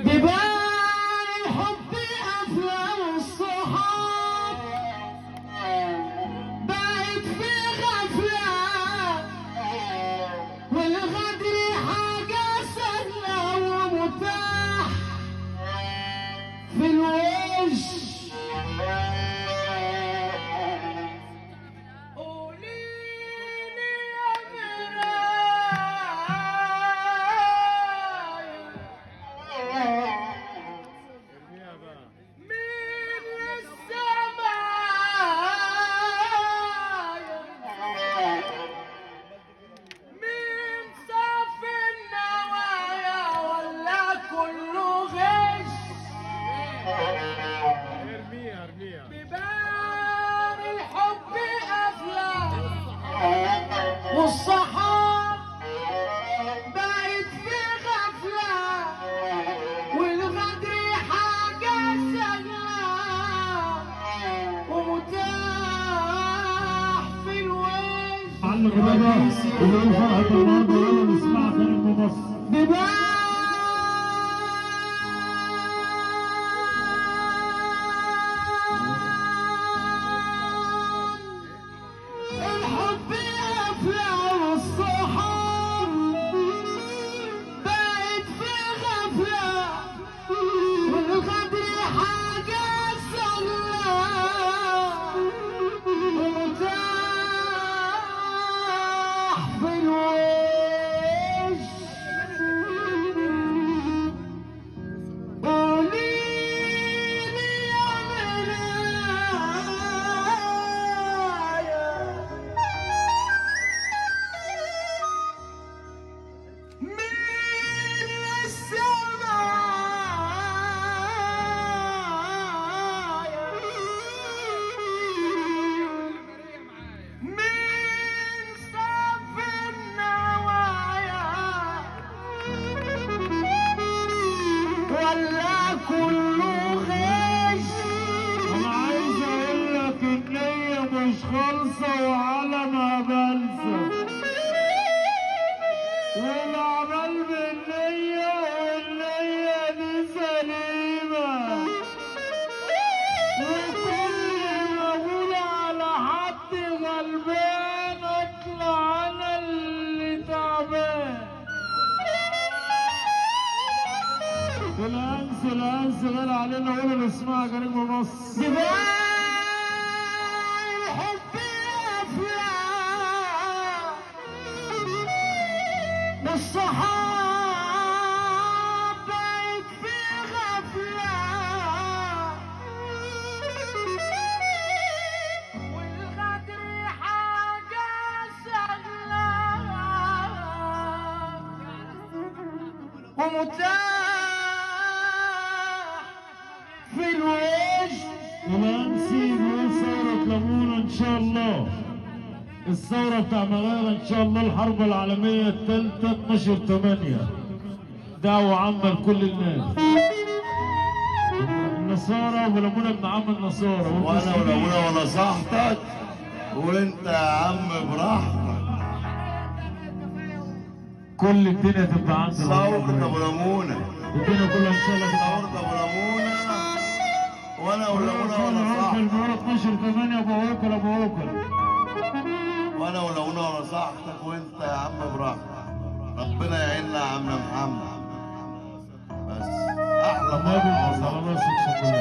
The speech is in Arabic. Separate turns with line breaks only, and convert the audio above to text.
ببال الحب أفلام الصحاب بقت في غفلة والغدر حاجة سهلة ومتاح في الوش. قوليلي يا مراية مين للسمايا مين صافي النوايا ولا كله غش. بباب الحب أفلام والصحاب بقت في غفلة والغدر حاجة سهلة ومتاح في الوش.
علق بابا ويقول فرحة النهارده يلا نسمع خارج مصر.
الحب أفلام الصحاب بقت في غفلة والغدر حاجة سهلة ومتاح في الوش. قوليلي يا مراية مين للسمايا مين صافي النوايا ولا كله غش.
انا عايز اقول لك النية مش خالصة وعلى ما بلسة والعمل بالنية والنية دي سليمة وكل ما اقول على حد غلبان اطلع انا اللي تعبان. الانس غير علينا قولوا نسمع غريب مصر.
الحب أفلام والصحاب بقت في غفلة والغدر حاجة سهلة ومتاح في الوش.
الانسي بيقول ثورة ليمونة ان شاء الله. الثورة بتاع مغارة ان شاء الله الحرب العالمية الثالثة 12/8. دعوة عامة لكل الناس. النصارى وليمونة ابن عم النصارى
وانا ولمونة ونصحتك وانت يا عم براحتك.
كل الدنيا تبقى عند
ثورة ابو لمونة
الدنيا كلها ان شاء الله تبقى عند
ثورة ابو لمونة وانا ولمونة ونصحتك
المرة 12/8 ابو عوكل ابو عوكل.
وانا ولمونة ونصحتك وانت يا عم براحتك. ربنا يعيننا يا عم محمد. بس احلى
النبي
مرة
على راسك شكرا.